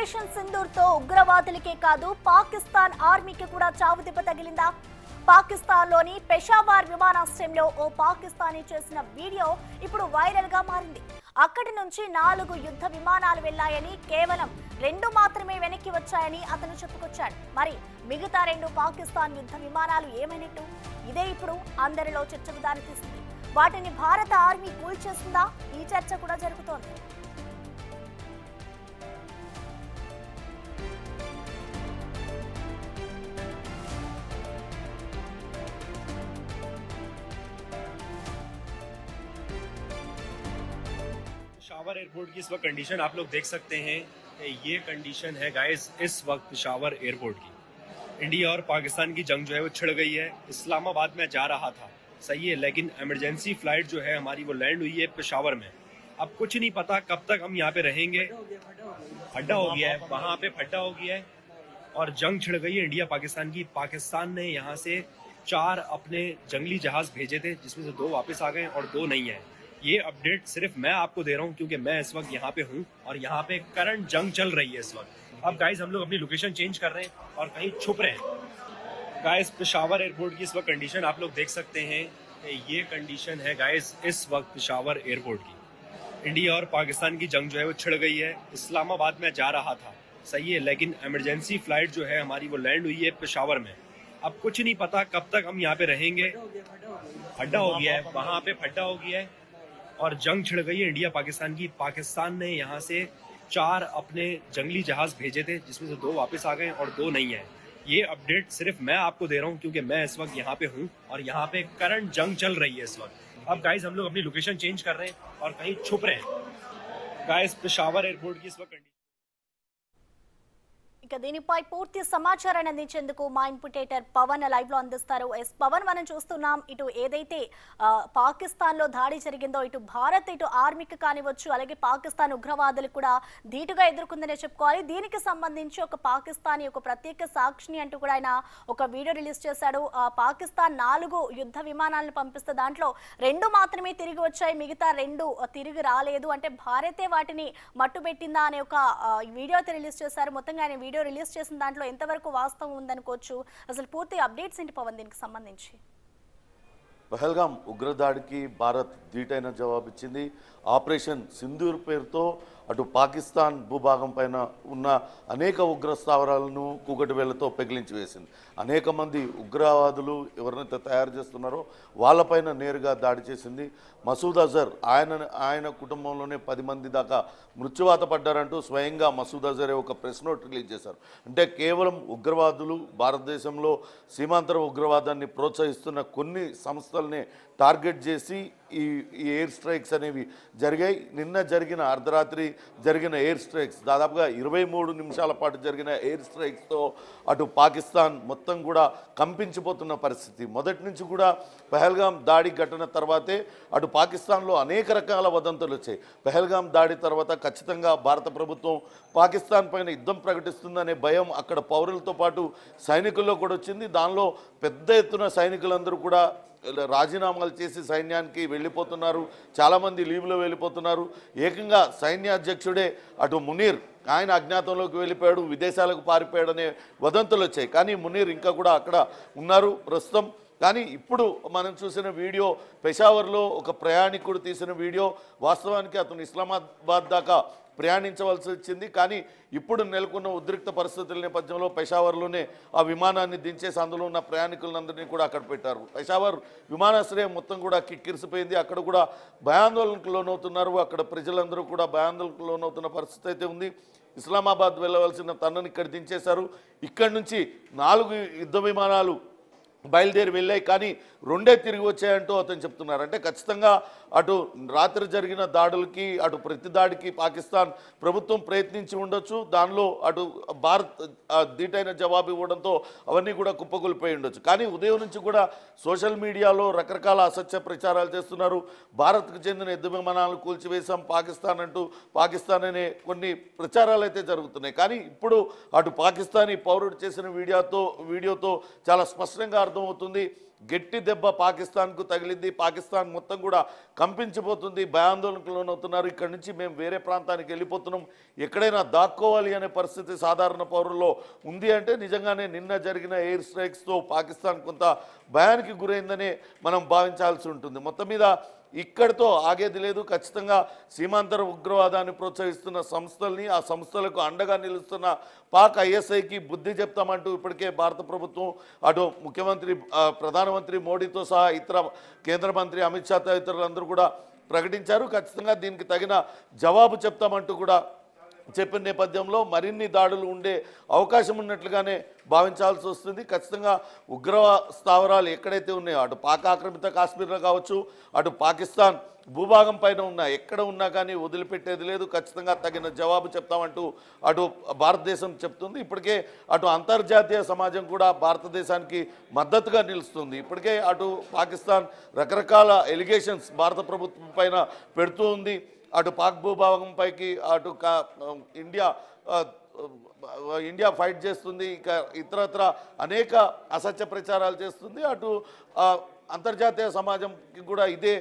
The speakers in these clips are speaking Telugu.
ఆపరేషన్ సింధూర్ తో ఉగ్రవాదులకే కాదు పాకిస్తాన్ ఆర్మీకి కూడా చావుదెబ్బ తగిలిందా? పాకిస్తాన్ లోని పెషావర్ విమానాశ్రయంలో ఓ పాకిస్తానీ చేసిన వీడియో ఇప్పుడు వైరల్ గా మారింది. అక్కడి నుంచి 4 యుద్ధ విమానాలు వెళ్లాయని, కేవలం 2 మాత్రమే వెనక్కి వచ్చాయని అతను చెప్పుకొచ్చాడు. మరి మిగతా 2 పాకిస్తాన్ యుద్ధ విమానాలు ఏమైనట్టు? ఇదే ఇప్పుడు అందరిలో చర్చకు దారితీసింది. వాటిని భారత ఆర్మీ కూల్చేసిందా? ఈ చర్చ కూడా జరుగుతోంది. पेशावर एयरपोर्ट की इस वक्त कंडीशन आप लोग देख सकते हैं। ये कंडीशन है गाइस इस वक्त पेशावर एयरपोर्ट की। इंडिया और पाकिस्तान की जंग जो है वो छिड़ गई है। इस्लामाबाद में जा रहा था, सही है, लेकिन इमरजेंसी फ्लाइट जो है हमारी वो लैंड हुई है पेशावर में। अब कुछ नहीं पता कब तक हम यहाँ पे रहेंगे। फड्डा हो गया है, वहां पे फड्डा हो गया है और जंग छिड़ गई है इंडिया पाकिस्तान की। पाकिस्तान ने यहाँ से 4 अपने जंगली जहाज भेजे थे, जिसमें से 2 वापस आ गए और 2 नहीं है। ये अपडेट सिर्फ मैं आपको दे रहा हूँ क्योंकि मैं इस वक्त यहाँ पे हूँ और यहाँ पे करंट जंग चल रही है इस वक्त। अब गाइस हम लोग अपनी लोकेशन चेंज कर रहे हैं और कहीं छुप रहे हैं। गाइस पेशावर एयरपोर्ट की इस वक्त कंडीशन आप लोग देख सकते हैं। ये कंडीशन है गाइस इस वक्त पेशावर एयरपोर्ट की। इंडिया और पाकिस्तान की जंग जो है वो छिड़ गई है। इस्लामाबाद में जा रहा था, सही है, लेकिन इमरजेंसी फ्लाइट जो है हमारी वो लैंड हुई है पेशावर में। अब कुछ नहीं पता कब तक हम यहाँ पे रहेंगे। फड्डा हो गया है, वहां पे फड्डा हो गया है और जंग छिड़ गई है इंडिया पाकिस्तान की। पाकिस्तान ने यहाँ से 4 अपने जंगली जहाज भेजे थे, जिसमें से 2 वापस आ गए और 2 नहीं है। ये अपडेट सिर्फ मैं आपको दे रहा हूँ क्योंकि मैं इस वक्त यहाँ पे हूँ और यहाँ पे करंट जंग चल रही है इस वक्त। अब गाइस हम लोग अपनी लोकेशन चेंज कर रहे हैं और कहीं छुप रहे हैं। गाइस पेशावर एयरपोर्ट की इस वक्त ఇక దీనిపై పూర్తి సమాచారాన్ని అందించేందుకు మా ఇన్పుటేటర్ పవన్ లైవ్ లో అందిస్తారు. ఎస్ పవన్, మనం చూస్తున్నాం ఇటు ఏదైతే పాకిస్తాన్ లో దాడి జరిగిందో ఇటు భారత్ ఇటు ఆర్మీకి కానివచ్చు, అలాగే పాకిస్తాన్ ఉగ్రవాదులు కూడా ధీటుగా ఎదుర్కొందనే చెప్పుకోవాలి. దీనికి సంబంధించి ఒక పాకిస్తానీ ఒక ప్రత్యేక సాక్షిని అంటూ కూడా ఆయన ఒక వీడియో రిలీజ్ చేశాడు. పాకిస్తాన్ 4 యుద్ధ విమానాలను పంపిస్తే దాంట్లో 2 మాత్రమే తిరిగి వచ్చాయి, మిగతా 2 తిరిగి రాలేదు. అంటే భారతే వాటిని మట్టుబెట్టిందా అనే ఒక వీడియో అయితే రిలీజ్ చేశారు. మొత్తంగా ఆయన వీడియో రిలీజ్ చేసిన దాంట్లో ఎంతవరకు వాస్తవం ఉందనుకోవచ్చు? అసలు పూర్తి అప్డేట్స్ ఏంటి పవన్ దీనికి సంబంధించి? పహల్గాం ఉగ్రదాడికి భారత్ ధీటైన జవాబిచ్చింది. ఆపరేషన్ సింధూర్ పేరుతో అటు పాకిస్తాన్ భూభాగం పైన ఉన్న అనేక ఉగ్ర స్థావరాలను కూకటివేళ్లతో పెగిలించి వేసింది. అనేక మంది ఉగ్రవాదులు ఎవరినైతే తయారు చేస్తున్నారో వాళ్ళపైన నేరుగా దాడి చేసింది. మసూద్ అజర్ ఆయన కుటుంబంలోనే 10 మంది దాకా మృత్యువాత పడ్డారంటూ స్వయంగా మసూద్ అజరే ఒక ప్రెస్ నోట్ రిలీజ్ చేశారు. అంటే కేవలం ఉగ్రవాదులు భారతదేశంలో సీమాంతర ఉగ్రవాదాన్ని ప్రోత్సహిస్తున్న కొన్ని సంస్థల్ని టార్గెట్ చేసి ఈ ఎయిర్ స్ట్రైక్స్ అనేవి జరిగాయి. నిన్న జరిగిన అర్ధరాత్రి జరిగిన ఎయిర్ స్ట్రైక్స్ దాదాపుగా 23 నిమిషాల పాటు జరిగిన ఎయిర్ స్ట్రైక్స్తో అటు పాకిస్తాన్ మొత్తం కూడా కంపించిపోతున్న పరిస్థితి. మొదటి నుంచి కూడా పహల్గాం దాడి ఘటన తర్వాతే అటు పాకిస్తాన్లో అనేక రకాల వదంతులు వచ్చాయి. పహల్గాం దాడి తర్వాత ఖచ్చితంగా భారత ప్రభుత్వం పాకిస్తాన్ పైన యుద్ధం ప్రకటిస్తుందనే భయం అక్కడ పౌరులతో పాటు సైనికుల్లో కూడా వచ్చింది. దానిలో పెద్ద ఎత్తున సైనికులందరూ కూడా రాజీనామాలు చేసి సైన్యానికి వెళ్ళిపోతున్నారు. చాలామంది లీవ్లో వెళ్ళిపోతున్నారు. ఏకంగా సైన్యాధ్యక్షుడే అటు మునీర్ ఆయన అజ్ఞాతంలోకి వెళ్ళిపోయాడు, విదేశాలకు పారిపోయాడనే వదంతులు వచ్చాయి. కానీ మునీర్ ఇంకా కూడా అక్కడ ఉన్నారు ప్రస్తుతం. కానీ ఇప్పుడు మనం చూసిన వీడియో పెషావర్లో ఒక ప్రయాణికుడు తీసిన వీడియో. వాస్తవానికి అతను ఇస్లామాబాద్ దాకా ప్రయాణించవలసి వచ్చింది. కానీ ఇప్పుడు నెలకొన్న ఉద్రిక్త పరిస్థితుల నేపథ్యంలో పెషావర్లోనే ఆ విమానాన్ని దించేసి అందులో ఉన్న ప్రయాణికులందరినీ కూడా అక్కడ పెట్టారు. పెషావర్ విమానాశ్రయం మొత్తం కూడా కిక్కిరిసిపోయింది. అక్కడ కూడా భయాందోళనకు లోనవుతున్నారు. అక్కడ ప్రజలందరూ కూడా భయాందోళనకు లోనవుతున్న పరిస్థితి అయితే ఉంది. ఇస్లామాబాద్ వెళ్ళవలసిన తనని ఇక్కడ దించేశారు. ఇక్కడి నుంచి 4 యుద్ధ విమానాలు బయలుదేరి వెళ్ళాయి, కానీ 2 తిరిగి వచ్చాయంటూ అతను చెప్తున్నారు. అంటే ఖచ్చితంగా అటు రాత్రి జరిగిన దాడులకి అటు ప్రతి దాడికి పాకిస్తాన్ ప్రభుత్వం ప్రయత్నించి ఉండొచ్చు. దానిలో అటు భారత్ ధీటైన జవాబు ఇవ్వడంతో అవన్నీ కూడా కుప్పకూలిపోయి ఉండొచ్చు. కానీ ఉదయం నుంచి కూడా సోషల్ మీడియాలో రకరకాల అసత్య ప్రచారాలు చేస్తున్నారు. భారత్కు చెందిన యుద్ధ విమానాలు కూల్చివేశాం పాకిస్తాన్ అంటూ, పాకిస్తాన్ అనే కొన్ని ప్రచారాలు అయితే జరుగుతున్నాయి. కానీ ఇప్పుడు అటు పాకిస్తానీ పౌరుడు చేసిన వీడియోతో చాలా స్పష్టంగా అర్థం అర్థమవుతుంది. గట్టి దెబ్బ పాకిస్తాన్కు తగిలింది. పాకిస్తాన్ మొత్తం కూడా కంపించిపోతుంది, భయాందోళనకు లోనవుతున్నారు. ఇక్కడి నుంచి మేము వేరే ప్రాంతానికి వెళ్ళిపోతున్నాం, ఎక్కడైనా దాక్కోవాలి అనే పరిస్థితి సాధారణ పౌరుల్లో ఉంది. అంటే నిజంగానే నిన్న జరిగిన ఎయిర్ స్ట్రైక్స్తో పాకిస్తాన్ కొంత భయానికి గురైందనే మనం భావించాల్సి ఉంటుంది. మొత్తం మీద ఇక్కడితో ఆగేది లేదు. ఖచ్చితంగా సీమాంతర ఉగ్రవాదాన్ని ప్రోత్సహిస్తున్న సంస్థల్ని, ఆ సంస్థలకు అండగా నిలుస్తున్న పాక్ ఐఎస్ఐకి బుద్ధి చెప్తామంటూ ఇప్పటికే భారత ప్రభుత్వం అటు ముఖ్యమంత్రి ప్రధానమంత్రి మోడీతో సహా ఇతర కేంద్ర మంత్రి అమిత్ షా తదితరులందరూ కూడా ప్రకటించారు. ఖచ్చితంగా దీనికి తగిన జవాబు చెప్తామంటూ కూడా చెప్పిన నేపథ్యంలో మరిన్ని దాడులు ఉండే అవకాశం ఉన్నట్లుగానే భావించాల్సి వస్తుంది. ఖచ్చితంగా ఉగ్రవాద స్థావరాలు ఎక్కడైతే ఉన్నాయో అటు పాక్ ఆక్రమిత కాశ్మీర్లో కావచ్చు, అటు పాకిస్తాన్ భూభాగం పైన ఉన్న ఎక్కడ ఉన్నా కానీ వదిలిపెట్టేది లేదు. ఖచ్చితంగా తగిన జవాబు చెప్తామంటూ అటు భారతదేశం చెప్తుంది. ఇప్పటికే అటు అంతర్జాతీయ సమాజం కూడా భారతదేశానికి మద్దతుగా నిలుస్తుంది. ఇప్పటికే అటు పాకిస్తాన్ రకరకాల ఎలిగేషన్స్ భారత ప్రభుత్వం పైన పెడుతూ ఉంది. అటు పాక్ భూభాగం పైకి అటు ఇండియా ఫైట్ చేస్తుంది, ఇక ఇతరత్ర అనేక అసత్య ప్రచారాలు చేస్తుంది. అటు అంతర్జాతీయ సమాజంకి కూడా ఇదే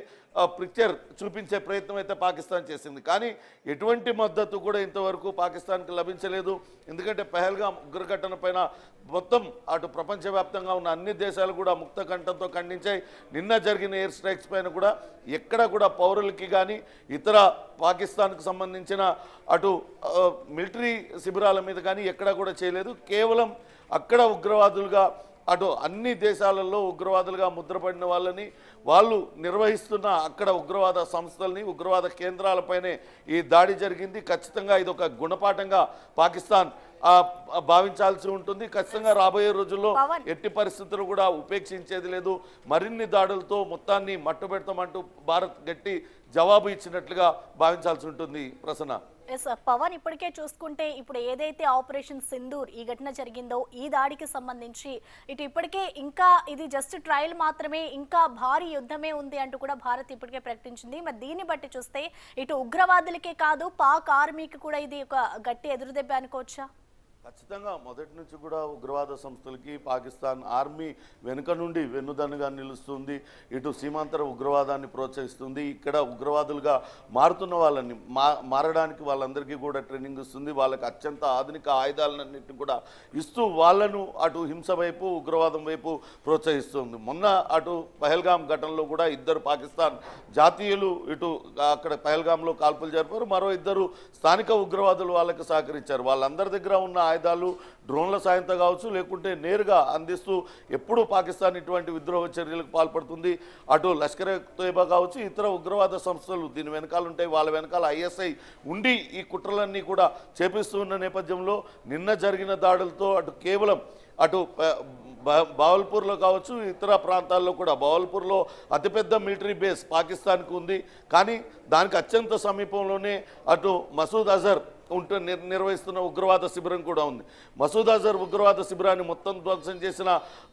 పిక్చర్ చూపించే ప్రయత్నం అయితే పాకిస్తాన్ చేసింది. కానీ ఎటువంటి మద్దతు కూడా ఇంతవరకు పాకిస్తాన్కి లభించలేదు. ఎందుకంటే పహల్గామ్ ఉగ్రఘటన పైన మొత్తం అటు ప్రపంచవ్యాప్తంగా ఉన్న అన్ని దేశాలు కూడా ముక్త కంఠంతో ఖండించాయి. నిన్న జరిగిన ఎయిర్ స్ట్రైక్స్ పైన కూడా ఎక్కడ కూడా పౌరులకి కానీ ఇతర పాకిస్తాన్కు సంబంధించిన అటు మిలిటరీ శిబిరాల మీద కానీ ఎక్కడా కూడా చేయలేదు. కేవలం అక్కడ ఉగ్రవాదులుగా అటు అన్ని దేశాలలో ఉగ్రవాదులుగా ముద్రపడిన వాళ్ళని, వాళ్ళు నిర్వహిస్తున్న అక్కడ ఉగ్రవాద సంస్థల్ని, ఉగ్రవాద కేంద్రాలపైనే ఈ దాడి జరిగింది. ఖచ్చితంగా ఇది ఒక గుణపాఠంగా పాకిస్తాన్ భావించాల్సి ఉంటుంది. ఖచ్చితంగా రాబోయే రోజుల్లో ఎట్టి పరిస్థితులు కూడా ఉపేక్షించేది లేదు. మరిన్ని దాడులతో మొత్తాన్ని మట్టుబెడతామంటూ భారత్ గట్టి జవాబు ఇచ్చినట్లుగా భావించాల్సి ఉంటుంది. ప్రసన్న. ఎస్ పవన్, ఇప్పటికే చూసుకుంటే ఇప్పుడు ఏదైతే ఆపరేషన్ సింధూర్ ఈ ఘటన జరిగిందో ఈ దాడికి సంబంధించి ఇటు ఇప్పటికే ఇంకా ఇది జస్ట్ ట్రయల్ మాత్రమే, ఇంకా భారీ యుద్ధమే ఉంది అంటూ కూడా భారత్ ఇప్పటికే ప్రకటించింది. మరి దీన్ని బట్టి చూస్తే ఇటు ఉగ్రవాదులకే కాదు పాక్ ఆర్మీకి కూడా ఇది ఒక గట్టి ఎదురుదెబ్బ అనుకోవచ్చా? ఖచ్చితంగా మొదటి నుంచి కూడా ఉగ్రవాద సంస్థలకి పాకిస్తాన్ ఆర్మీ వెనుక నుండి వెన్నుదన్నుగా నిలుస్తుంది. ఇటు సీమాంతర ఉగ్రవాదాన్ని ప్రోత్సహిస్తుంది. ఇక్కడ ఉగ్రవాదులుగా మారుతున్న వాళ్ళని మారడానికి వాళ్ళందరికీ కూడా ట్రైనింగ్ ఇస్తుంది. వాళ్ళకి అత్యంత ఆధునిక ఆయుధాలన్నింటినీ కూడా ఇస్తూ వాళ్ళను అటు హింస వైపు ఉగ్రవాదం వైపు ప్రోత్సహిస్తుంది. మొన్న అటు పహల్గామ్ ఘటనలో కూడా ఇద్దరు పాకిస్తాన్ జాతీయులు ఇటు అక్కడ పహల్గామ్లో కాల్పులు జరిపారు. మరో ఇద్దరు స్థానిక ఉగ్రవాదులు వాళ్ళకి సహకరించారు. వాళ్ళందరి దగ్గర ఉన్న ఆయుధాలు డ్రోన్ల సాయంతో కావచ్చు, లేకుంటే నేరుగా అందిస్తూ ఎప్పుడు పాకిస్తాన్ ఇటువంటి విద్రోహ చర్యలకు పాల్పడుతుంది. అటు లష్కర్ తోయిబా కావచ్చు, ఇతర ఉగ్రవాద సంస్థలు దీని వెనకాల ఉంటాయి. వాళ్ళ వెనకాల ఐఎస్ఐ ఉండి ఈ కుట్రలన్నీ కూడా చేపిస్తూ ఉన్న నేపథ్యంలో నిన్న జరిగిన దాడులతో అటు కేవలం అటు బావల్పూర్లో కావచ్చు, ఇతర ప్రాంతాల్లో కూడా బావల్పూర్లో అతిపెద్ద మిలిటరీ బేస్ పాకిస్తాన్కి ఉంది. కానీ దానికి అత్యంత సమీపంలోనే అటు మసూద్ అజర్ నిర్వహిస్తున్న ఉగ్రవాద శిబిరం కూడా ఉంది. మసూద్ అజర్ ఉగ్రవాద శిబిరాన్ని మొత్తం ధ్వంసం చేసిన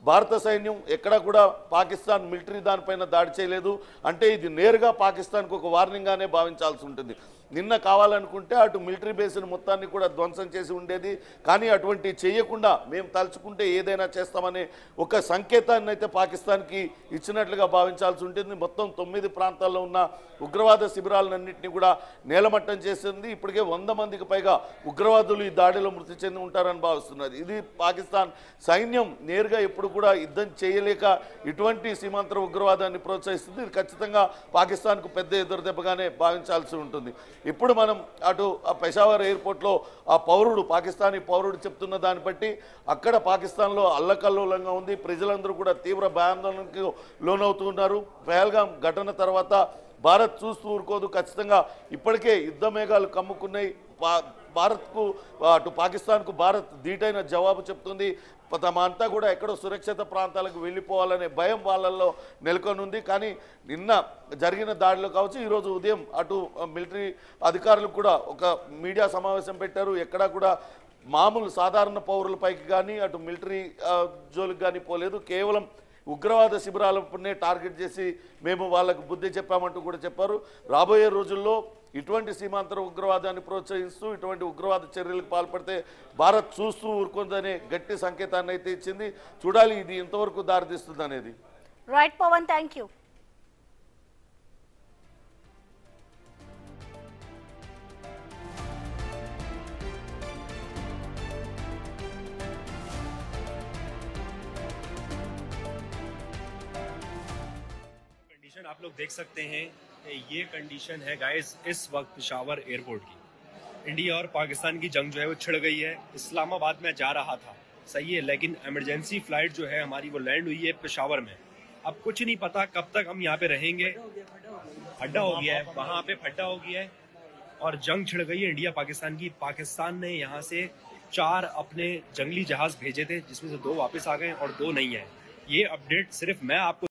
భారత సైన్యం ఎక్కడా కూడా పాకిస్తాన్ మిలిటరీ దానిపైన దాడి చేయలేదు. అంటే ఇది నేరుగా పాకిస్తాన్కు ఒక వార్నింగ్గానే భావించాల్సి ఉంటుంది. నిన్న కావాలనుకుంటే అటు మిలిటరీ బేస్ని మొత్తాన్ని కూడా ధ్వంసం చేసి ఉండేది. కానీ అటువంటి చేయకుండా మేము తలుచుకుంటే ఏదైనా చేస్తామనే ఒక సంకేతాన్ని అయితే పాకిస్తాన్కి ఇచ్చినట్లుగా భావించాల్సి ఉంటుంది. మొత్తం 9 ప్రాంతాల్లో ఉన్న ఉగ్రవాద శిబిరాలన్నింటినీ కూడా నేలమట్టం చేసింది. ఇప్పటికే 100 మందికి పైగా ఉగ్రవాదులు ఈ దాడిలో మృతి చెంది ఉంటారని భావిస్తున్నారు. ఇది పాకిస్తాన్ సైన్యం నేరుగా ఎప్పుడు కూడా యుద్ధం చేయలేక ఇటువంటి సీమాంతర ఉగ్రవాదాన్ని ప్రోత్సహిస్తుంది. ఇది ఖచ్చితంగా పాకిస్తాన్కు పెద్ద ఎదురుదెబ్బగానే భావించాల్సి ఉంటుంది. ఇప్పుడు మనం అటు పెషావర్ ఎయిర్పోర్ట్లో ఆ పౌరుడు పాకిస్తానీ పౌరుడు చెప్తున్న దాన్ని బట్టి అక్కడ పాకిస్తాన్లో అల్లకల్లోలంగా ఉంది. ప్రజలందరూ కూడా తీవ్ర భయాందోళనకు లోనవుతున్నారు. పహల్గామ్ ఘటన తర్వాత భారత్ చూస్తూ ఊరుకోదు. ఖచ్చితంగా ఇప్పటికే యుద్ధ మేఘాలు కమ్ముకున్నాయి. భారత్కు అటు పాకిస్తాన్కు భారత్ ధీటైన జవాబు చెప్తుంది. తమ అంతా కూడా ఎక్కడో సురక్షిత ప్రాంతాలకు వెళ్ళిపోవాలనే భయం వాళ్ళల్లో నెలకొనుంది. కానీ నిన్న జరిగిన దాడిలో కావచ్చు, ఈరోజు ఉదయం అటు మిలిటరీ అధికారులు కూడా ఒక మీడియా సమావేశం పెట్టారు. ఎక్కడా కూడా మామూలు సాధారణ పౌరులపైకి కానీ అటు మిలిటరీ జోలికి కానీ పోలేదు. కేవలం ఉగ్రవాద శిబిరాలపైనే టార్గెట్ చేసి మేము వాళ్ళకు బుద్ధి చెప్పామంటూ కూడా చెప్పారు. రాబోయే రోజుల్లో ఇటువంటి సీమాంతర ఉగ్రవాదాన్ని ప్రోత్సహిస్తూ ఇటువంటి ఉగ్రవాద చర్యలకు పాల్పడితే భారత్ చూస్తూ ఊరుకుందనే గట్టి సంకేతాన్ని అయితే ఇచ్చింది. చూడాలి ఇది ఎంతవరకు దారితీస్తుంది అనేది. Right Pavan, thank you. Condition आप लोग देख सकते हैं, ये कंडीशन है गाइस इस वक्त पेशावर एयरपोर्ट की। इंडिया और पाकिस्तान की जंग जो है वो छिड़ गई है। इस्लामाबाद में जा रहा था, सही है, लेकिन इमरजेंसी फ्लाइट जो है हमारी वो लैंड हुई है पेशावर में। अब कुछ नहीं पता कब तक हम यहाँ पे रहेंगे। फड्डा हो गया है, वहां पे फड्डा हो गया है और जंग छिड़ गई है इंडिया पाकिस्तान की। पाकिस्तान ने यहाँ से 4 अपने जंगली जहाज भेजे थे, जिसमें से 2 वापस आ गए और 2 नहीं है। ये अपडेट सिर्फ मैं आपको